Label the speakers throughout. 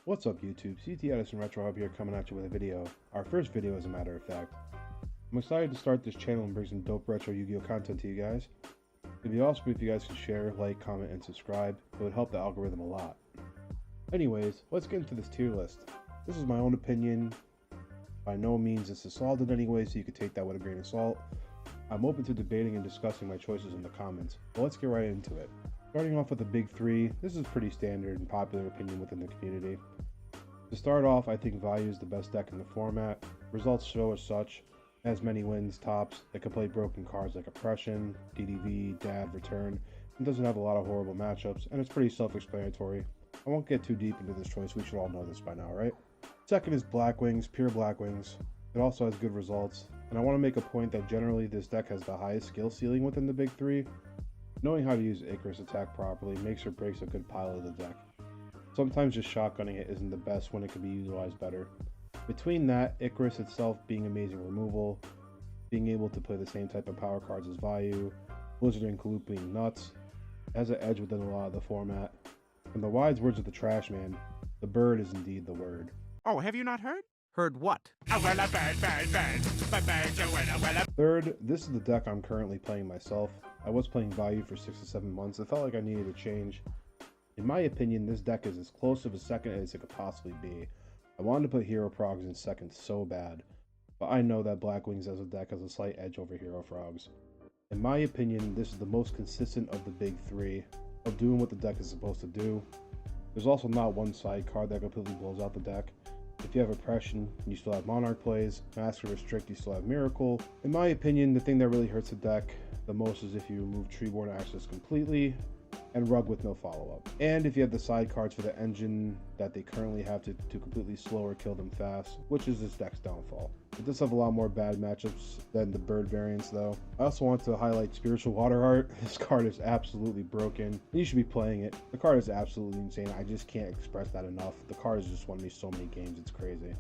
Speaker 1: What's up YouTube, CT Edison Retro Hub here coming at you with a video. Our first video as a matter of fact. I'm excited to start this channel and bring some dope retro Yu-Gi-Oh content to you guys. It'd be awesome if you guys could share, like, comment, and subscribe. It would help the algorithm a lot. Anyways, let's get into this tier list. This is my own opinion. By no means is this solid in any way, so you could take that with a grain of salt. I'm open to debating and discussing my choices in the comments, but let's get right into it. Starting off with the big three, this is pretty standard and popular opinion within the community. To start off, I think Value is the best deck in the format. Results show as such. It has many wins, tops. It can play broken cards like Oppression, DDV, Dad, Return. It doesn't have a lot of horrible matchups, and it's pretty self-explanatory. I won't get too deep into this choice, we should all know this by now, right? Second is Black Wings, pure Black Wings. It also has good results, and I want to make a point that generally this deck has the highest skill ceiling within the big three. Knowing how to use Icarus attack properly makes or breaks a good pile of the deck. Sometimes just shotgunning it isn't the best when it could be utilized better. Between that, Icarus itself being amazing removal, being able to play the same type of power cards as Vayu, Blizzard and Kaluk being nuts, it has an edge within a lot of the format. In the wise words of the Trash Man, the bird is indeed the word.
Speaker 2: Oh, have you not heard? Heard what?
Speaker 1: Third, this is the deck I'm currently playing myself. I was playing Value for 6 to 7 months. I felt like I needed a change. In my opinion, this deck is as close of a second as it could possibly be. I wanted to put Hero Frogs in second so bad, but I know that Black Wings as a deck has a slight edge over Hero Frogs. In my opinion, this is the most consistent of the big three, of doing what the deck is supposed to do. There's also not one side card that completely blows out the deck. If you have Oppression, you still have Monarch plays. Master Restrict, you still have Miracle. In my opinion, the thing that really hurts the deck the most is if you remove Treeborn Access completely, and Rug with no follow-up. And if you have the side cards for the engine that they currently have to completely slow or kill them fast, which is this deck's downfall. It does have a lot more bad matchups than the bird variants though. I also want to highlight Spiritual Water Heart. This card is absolutely broken. You should be playing it. The card is absolutely insane. I just can't express that enough. The card has just won me so many games, it's crazy.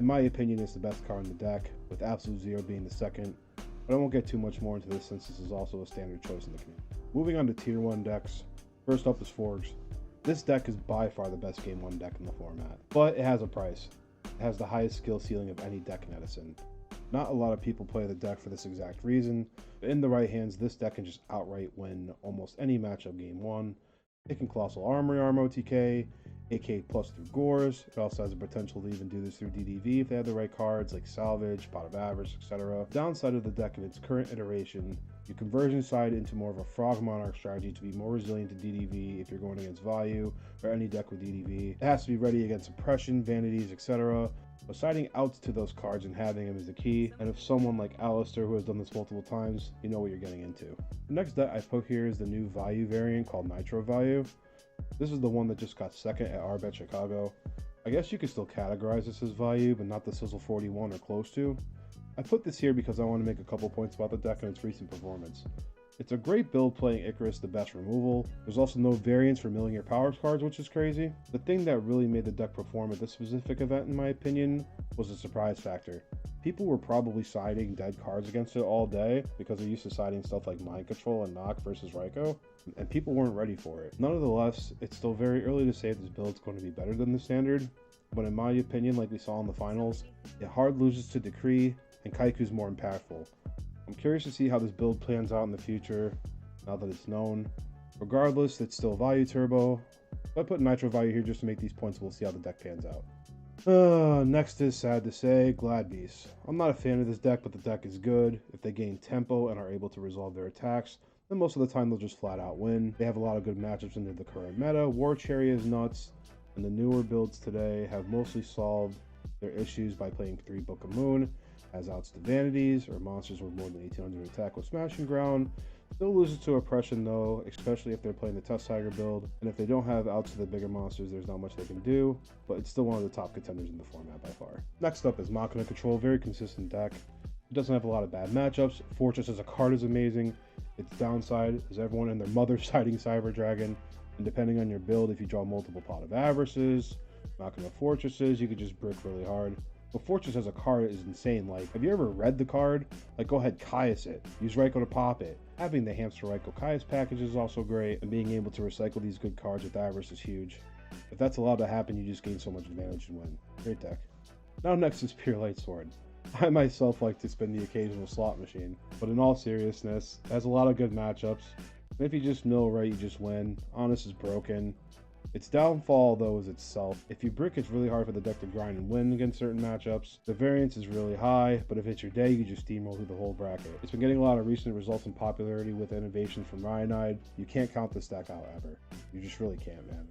Speaker 1: In my opinion, it's the best card in the deck, with Absolute Zero being the second. But I won't get too much more into this since this is also a standard choice in the community. Moving on to tier 1 decks. First up is Forge. This deck is by far the best game 1 deck in the format, but it has a price. It has the highest skill ceiling of any deck in Edison. Not a lot of people play the deck for this exact reason, but in the right hands, this deck can just outright win almost any matchup game 1. It can Colossal Armory arm OTK, AK plus through Gores. It also has the potential to even do this through DDV if they have the right cards like Salvage, Pot of Avarice, etc. Downside of the deck in its current iteration, you conversion side into more of a Frog Monarch strategy to be more resilient to DDV if you're going against Value or any deck with DDV. It has to be ready against Oppression, Vanities, etc. But siding outs to those cards and having them is the key, and if someone like Alistair, who has done this multiple times, you know what you're getting into. The next deck I put here is the new Value variant called Nitro Value. This is the one that just got second at Arbet Chicago. I guess you could still categorize this as Value, but not the Sizzle 41 or close to. I put this here because I want to make a couple points about the deck and its recent performance. It's a great build playing Icarus the best removal. There's also no variance for milling your power cards, which is crazy. The thing that really made the deck perform at this specific event, in my opinion, was the surprise factor. People were probably siding dead cards against it all day because they're used to siding stuff like Mind Control and Knock versus Raikou, and people weren't ready for it. Nonetheless, it's still very early to say if this build's going to be better than the standard, but in my opinion, like we saw in the finals, it hard loses to Decree, and Kaiku's more impactful. I'm curious to see how this build plans out in the future, now that it's known. Regardless, it's still Value Turbo. I put Nitro Value here just to make these points, we'll see how the deck pans out. Next is, sad to say, Glad Beasts. I'm not a fan of this deck, but the deck is good. If they gain tempo and are able to resolve their attacks, then most of the time they'll just flat out win. They have a lot of good matchups into the current meta. War Chariot is nuts, and the newer builds today have mostly solved their issues by playing 3 Book of Moon, has outs to Vanities, or monsters with more than 1800 attack with Smashing Ground. Still loses to Oppression though, especially if they're playing the Tusk Tiger build, and if they don't have outs to the bigger monsters, there's not much they can do, but it's still one of the top contenders in the format by far. Next up is Machina Control, very consistent deck. It doesn't have a lot of bad matchups. Fortress as a card is amazing. Its downside is everyone and their mother siding Cyber Dragon, and depending on your build, if you draw multiple Pot of Avarices, Machina Fortresses, you could just brick really hard. But Fortress as a card is insane. Like, have you ever read the card? Like, go ahead, Caius it. Use Raikou to pop it. Having the Hamster Raikou Caius package is also great, and being able to recycle these good cards with Avarice is huge. If that's allowed to happen, you just gain so much advantage and win. Great deck. Now next is Pure Light Sword. I myself like to spin the occasional slot machine, but in all seriousness, it has a lot of good matchups. And if you just mill right, you just win. Honest is broken. Its downfall, though, is itself. If you brick, it's really hard for the deck to grind and win against certain matchups. The variance is really high, but if it's your day, you just steamroll through the whole bracket. It's been getting a lot of recent results in popularity with innovation from Ryanide. You can't count this deck out ever. You just really can't, man.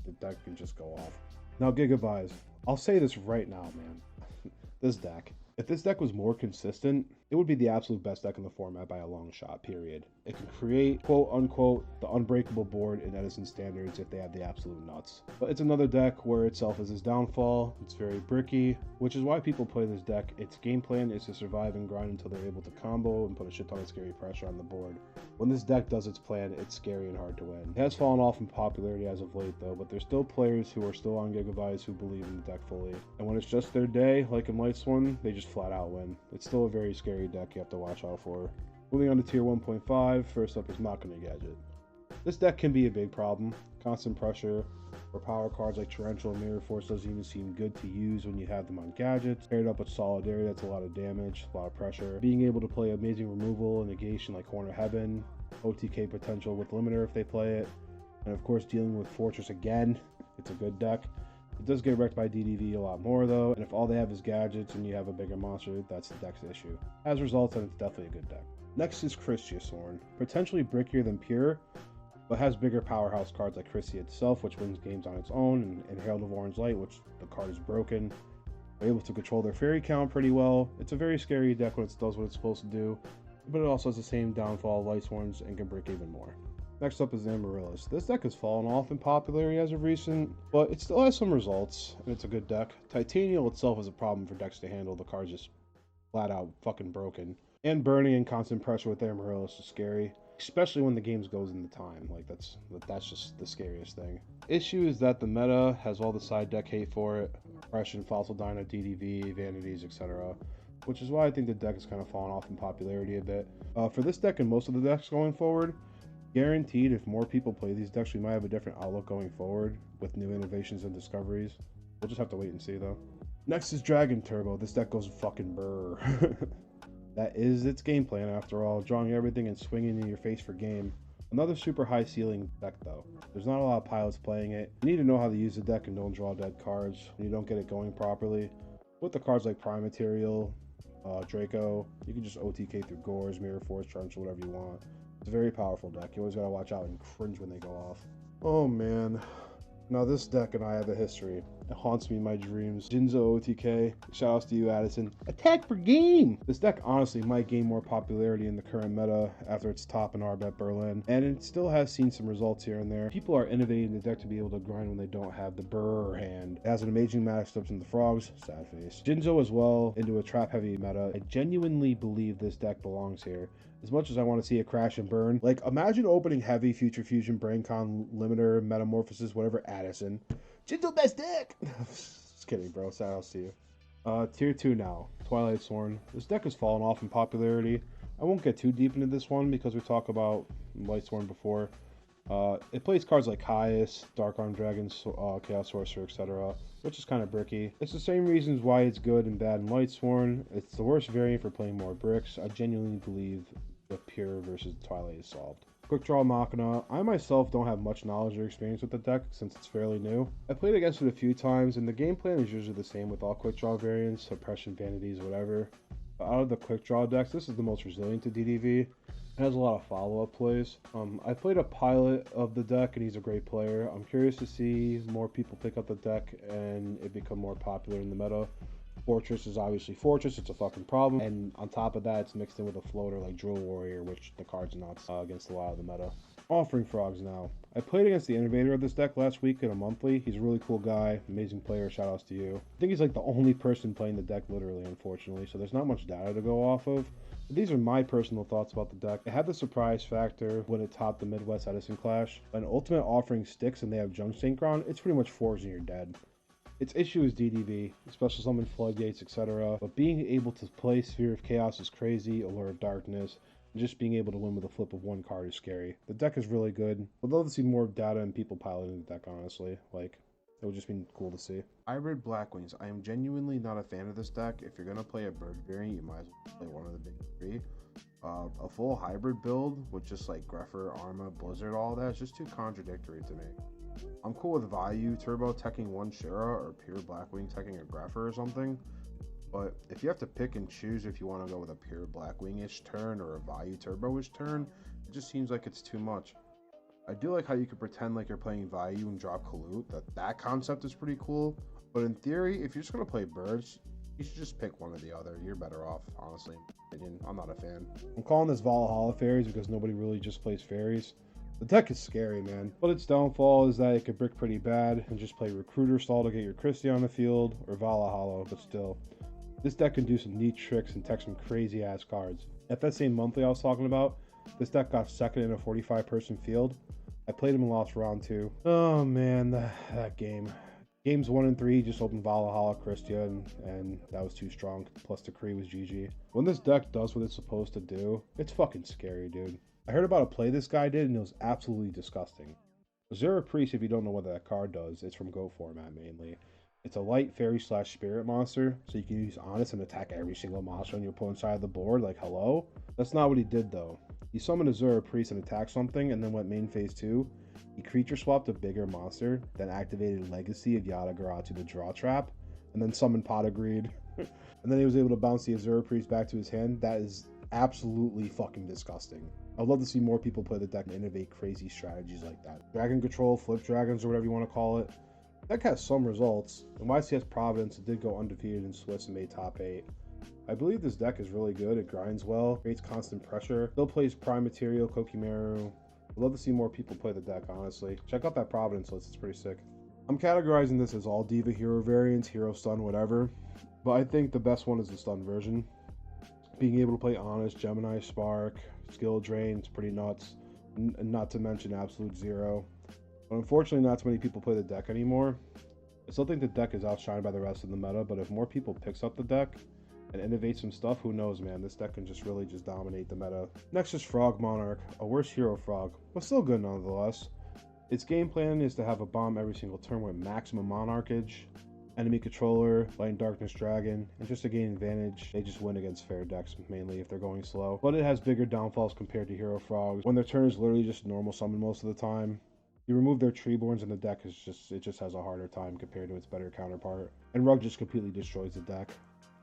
Speaker 1: The deck can just go off. Now, Gigabytes. I'll say this right now, man. This deck. If this deck was more consistent, it would be the absolute best deck in the format by a long shot, period. It can create, quote unquote, the unbreakable board in Edison standards if they have the absolute nuts. But it's another deck where itself is its downfall. It's very bricky, which is why people play this deck. Its game plan is to survive and grind until they're able to combo and put a shit ton of scary pressure on the board. When this deck does its plan, it's scary and hard to win. It has fallen off in popularity as of late though, but there's still players who are still on Gigabytes who believe in the deck fully. And when it's just their day, like in Lightsworn, they just flat out win. It's still a very scary deck you have to watch out for. Moving on to tier 1.5, first up is Machina Gadget. This deck can be a big problem. Constant pressure or power cards like Torrential and Mirror Force doesn't even seem good to use when you have them on gadgets. Paired up with Solidarity, that's a lot of damage, a lot of pressure. Being able to play amazing removal and negation like Horn of Heaven, OTK potential with Limiter if they play it, and of course dealing with Fortress again, it's a good deck. It does get wrecked by DDV a lot more though, and if all they have is gadgets and you have a bigger monster, that's the deck's issue. As a result, then it's definitely a good deck. Next is Christiasorn. Potentially brickier than Pure, but has bigger powerhouse cards like Christie itself, which wins games on its own, and Herald of Orange Light, which the card is broken. They're able to control their fairy count pretty well. It's a very scary deck when it does what it's supposed to do, but it also has the same downfall of Lightsworns and can brick even more. Next up is Amaryllis. This deck has fallen off in popularity as of recent, but it still has some results, and it's a good deck. Titanial itself is a problem for decks to handle. The card's just flat out fucking broken. And burning and constant pressure with Amaryllis is scary, especially when the games goes into time. Like that's just the scariest thing. Issue is that the meta has all the side deck hate for it. Oppression, Fossil Dino, DDV, Vanities, etc. Which is why I think the deck has kind of fallen off in popularity a bit. For this deck and most of the decks going forward, guaranteed if more people play these decks, we might have a different outlook going forward with new innovations and discoveries. We'll just have to wait and see though. Next is Dragon Turbo. This deck goes fucking brr. That is its game plan after all, drawing everything and swinging in your face for game. Another super high ceiling deck though. There's not a lot of pilots playing it. You need to know how to use the deck and don't draw dead cards when you don't get it going properly. With the cards like Prime Material, Draco, you can just OTK through Gores, Mirror Force, Torrential, whatever you want. It's a very powerful deck. You always gotta watch out and cringe when they go off. Oh man. Now this deck and I have a history. It haunts me in my dreams. Jinzo OTK. Shoutouts to you, Edison. Attack per game! This deck honestly might gain more popularity in the current meta after its top in Arbet Berlin, and it still has seen some results here and there. People are innovating the deck to be able to grind when they don't have the Brrr hand. It has an amazing matchups in the Frogs, sad face. Jinzo as well, into a trap heavy meta. I genuinely believe this deck belongs here. As much as I want to see it crash and burn. Like, imagine opening heavy, Future Fusion, BrainCon, Limiter, Metamorphosis, whatever, Addison. Jinzo best deck! Just kidding, bro. Shoutouts to you. Tier 2 now. Twilight Sworn. This deck has fallen off in popularity. I won't get too deep into this one because we talked about Lightsworn before. It plays cards like Caius, Dark Arm Dragons, Chaos Sorcerer, etc., which is kind of bricky. It's the same reasons why it's good and bad in Lightsworn. It's the worst variant for playing more bricks. I genuinely believe the Pure versus Twilight is solved. Quick Draw Machina. I myself don't have much knowledge or experience with the deck since it's fairly new. I played against it a few times and the game plan is usually the same with all Quick Draw variants, Suppression, Vanities, whatever. But out of the Quick Draw decks, this is the most resilient to DDV. It has a lot of follow-up plays. I played a pilot of the deck and he's a great player. I'm curious to see more people pick up the deck and it become more popular in the meta. Fortress is obviously Fortress, it's a fucking problem. And on top of that, it's mixed in with a floater like Drill Warrior, which the card's not against a lot of the meta. Offering Frogs now. I played against the innovator of this deck last week in a monthly. He's a really cool guy, amazing player, shoutouts to you. I think he's like the only person playing the deck literally, unfortunately, so there's not much data to go off of. But these are my personal thoughts about the deck. It had the surprise factor when it topped the Midwest Edison Clash. When Ultimate Offering sticks and they have Junk Synchron, it's pretty much fours and you're dead. Its issue is DDV, Special Summon Floodgates, etc. But being able to play Sphere of Chaos is crazy, Allure of Darkness. Just being able to win with a flip of one card is scary. The deck is really good. I'd love to see more data and people piloting the deck, honestly. Like, it would just be cool to see. Hybrid Blackwings. I am genuinely not a fan of this deck. If you're going to play a bird variant, you might as well play one of the big three. A full hybrid build with just like Greffer, Arma, Blizzard, all that is just too contradictory to me. I'm cool with value turbo teching one Shira or pure Blackwing teching a Greffer or something. But if you have to pick and choose if you want to go with a pure Blackwing-ish turn or a value turbo-ish turn, it just seems like it's too much. I do like how you can pretend like you're playing value and drop Kalut. That concept is pretty cool. But in theory, if you're just going to play birds, you should just pick one or the other. You're better off, honestly, in my opinion. I'm not a fan. I'm calling this Valhalla Fairies because nobody really just plays Fairies. The deck is scary, man. But its downfall is that it could brick pretty bad and just play Recruiter Stall to get your Christie on the field or Valhalla, but still. This deck can do some neat tricks and tech some crazy ass cards. At that same monthly I was talking about, this deck got second in a 45-person field. I played him and lost round 2. Oh man, that game. Games 1 and 3 just opened Valhalla Christia and that was too strong. Plus Decree was GG. When this deck does what it's supposed to do, it's fucking scary, dude. I heard about a play this guy did and it was absolutely disgusting. Azura Priest, if you don't know what that card does, it's from Go format mainly. It's a light fairy / spirit monster, so you can use Honest and attack every single monster on your opponent's side of the board, like hello? That's not what he did though. He summoned Azura Priest and attacked something, and then went main phase 2. He creature swapped a bigger monster, then activated Legacy of Yadagara to the draw trap, and then summoned Pot of Greed. And then he was able to bounce the Azura Priest back to his hand. That is absolutely fucking disgusting. I'd love to see more people play the deck and innovate crazy strategies like that. Dragon Control, Flip Dragons, or whatever you want to call it. Deck has some results. In YCS Providence, it did go undefeated in Swiss and made top 8. I believe this deck is really good. It grinds well, creates constant pressure, still plays Prime Material, Kokimaru. I'd love to see more people play the deck, honestly. Check out that Providence list, it's pretty sick. I'm categorizing this as all Diva Hero variants, Hero Stun, whatever. But I think the best one is the Stun version. Being able to play Honest, Gemini Spark, Skill Drain, it's pretty nuts. Not to mention Absolute Zero. But unfortunately, not too many people play the deck anymore. I still think the deck is outshined by the rest of the meta, but if more people picks up the deck and innovate some stuff, who knows, man? This deck can just really just dominate the meta. Next is Frog Monarch, a worse hero frog, but still good nonetheless. Its game plan is to have a bomb every single turn with maximum monarchage, enemy controller, Light and Darkness Dragon, and just to gain advantage, they just win against fair decks, mainly if they're going slow. But it has bigger downfalls compared to hero frogs, when their turn is literally just normal summon most of the time. You remove their Treeborns and the deck is it just has a harder time compared to its better counterpart. And Rug just completely destroys the deck,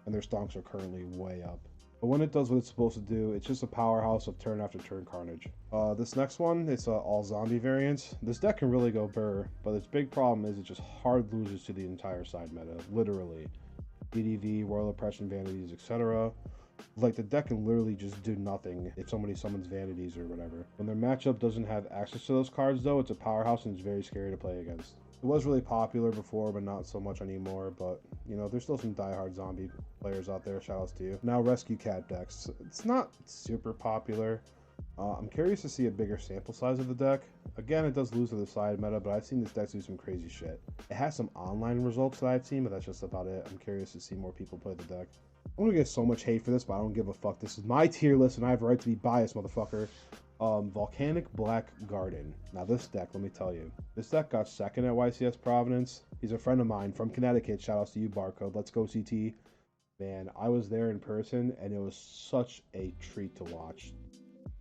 Speaker 1: and their stonks are currently way up. But when it does what it's supposed to do, it's just a powerhouse of turn after turn carnage. This next one, it's all zombie variants. This deck can really go burr, but its big problem is it just hard loses to the entire side meta, literally. BDV, Royal Oppression, Vanities, etc. Like, the deck can literally just do nothing if somebody summons Vanities or whatever. When their matchup doesn't have access to those cards though, it's a powerhouse and it's very scary to play against. It was really popular before, but not so much anymore, but, you know, there's still some diehard zombie players out there, shoutouts to you. Now, Rescue Cat decks. It's not super popular. I'm curious to see a bigger sample size of the deck. Again, it does lose to the side meta, but I've seen this deck do some crazy shit. It has some online results that I've seen, but that's just about it. I'm curious to see more people play the deck. I'm gonna get so much hate for this, but I don't give a fuck. This is my tier list, and I have a right to be biased, motherfucker. Volcanic Black Garden. Now this deck, let me tell you. This deck got second at YCS Providence. He's a friend of mine from Connecticut. Shoutouts to you, Barcode. Let's go, CT. Man, I was there in person, and it was such a treat to watch.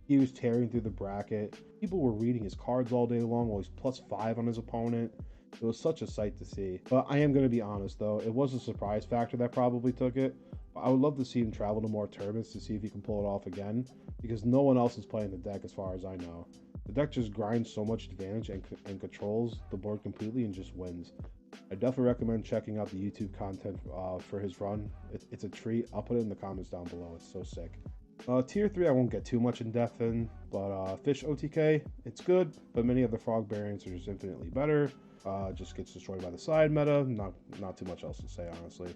Speaker 1: He was tearing through the bracket. People were reading his cards all day long while he's +5 on his opponent. It was such a sight to see. But I am going to be honest, though. It was a surprise factor that probably took it. I would love to see him travel to more tournaments to see if he can pull it off again, because no one else is playing the deck as far as I know. The deck just grinds so much advantage and controls the board completely and just wins. I definitely recommend checking out the YouTube content for his run. It's a treat. I'll put it in the comments down below. It's so sick. Tier 3 I won't get too much in depth in, but Fish OTK, it's good, but many of the frog variants are just infinitely better. Just gets destroyed by the side meta. Not too much else to say, honestly.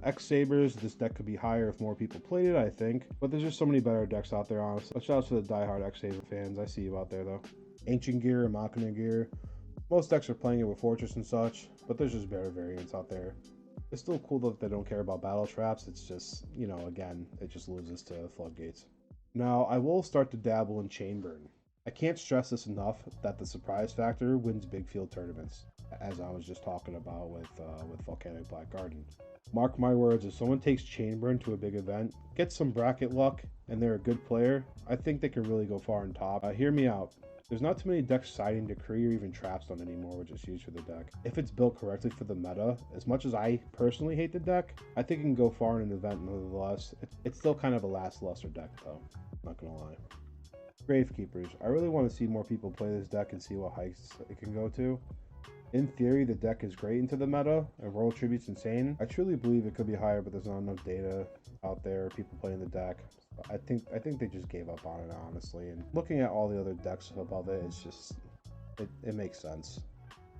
Speaker 1: X Sabers, this deck could be higher if more people played it, I think. But there's just so many better decks out there, honestly. But shout out to the diehard X Saber fans. I see you out there, though. Ancient Gear, Machina Gear. Most decks are playing it with Fortress and such, but there's just better variants out there. It's still cool that they don't care about battle traps. It's just, you know, again, it just loses to Floodgates. Now, I will start to dabble in chain burn. I can't stress this enough that the surprise factor wins big field tournaments, as I was just talking about with Volcanic Black Garden. Mark my words, if someone takes chain burn to a big event, gets some bracket luck, and they're a good player, I think they can really go far on top. Hear me out. There's not too many decks siding Decree or even Trapstone anymore, which is used for the deck. If it's built correctly for the meta, as much as I personally hate the deck, I think it can go far in an event nonetheless. It's still kind of a last luster deck though, not gonna lie. Gravekeepers. I really want to see more people play this deck and see what heights it can go to. In theory, the deck is great into the meta, and Royal Tribute's insane. I truly believe it could be higher, but there's not enough data out there, people playing the deck. I think they just gave up on it, honestly. And looking at all the other decks above it, it's just, it makes sense.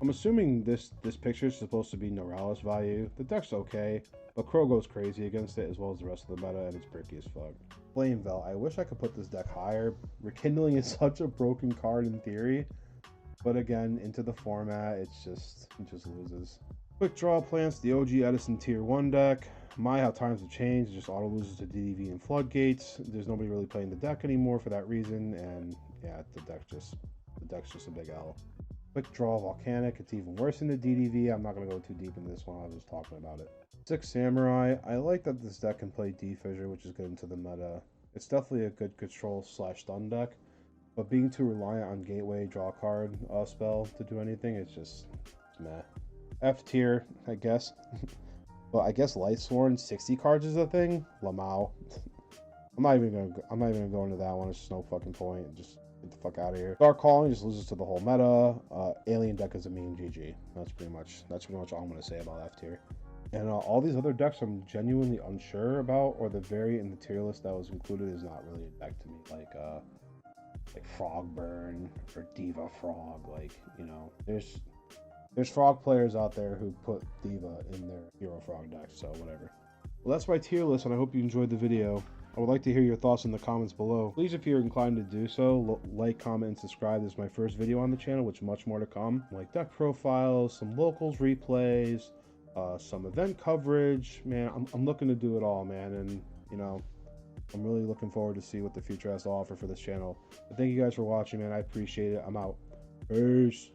Speaker 1: I'm assuming this picture is supposed to be Norales value. The deck's okay, but Crow goes crazy against it as well as the rest of the meta, and it's bricky as fuck. Flamevel. I wish I could put this deck higher. Rekindling is such a broken card in theory. But again, into the format, it just loses. Quick Draw Plants, the OG Edison Tier 1 deck. My, how times have changed. It just auto loses to DDV and Floodgates. There's nobody really playing the deck anymore for that reason. And yeah, the deck's just a big L. Quick Draw Volcanic, it's even worse than the DDV. I'm not going to go too deep in this one. I was just talking about it. Six Samurai. I like that this deck can play D-Fissure, which is good into the meta. It's definitely a good control/stun deck. But being too reliant on gateway draw card spell to do anything, it's meh. F tier, I guess. Well, I guess Lightsworn 60 cards is a thing. Lamau. I'm not even gonna go into that one. It's just no fucking point. Just get the fuck out of here. Dark Calling just loses to the whole meta. Alien deck is a meme. GG. That's pretty much all I'm gonna say about F tier. And all these other decks I'm genuinely unsure about, or the variant in the tier list that was included is not really a deck to me. Like Frogburn or Diva Frog. Like, you know, there's frog players out there who put Diva in their Hero Frog deck, so whatever. Well, that's my tier list, and I hope you enjoyed the video. I would like to hear your thoughts in the comments below. Please, if you're inclined to do so, like, comment, and subscribe. This is my first video on the channel, which much more to come. Like deck profiles, some locals replays, some event coverage. Man, I'm looking to do it all, man, and you know, I'm really looking forward to see what the future has to offer for this channel. But thank you guys for watching, man. I appreciate it. I'm out. Peace.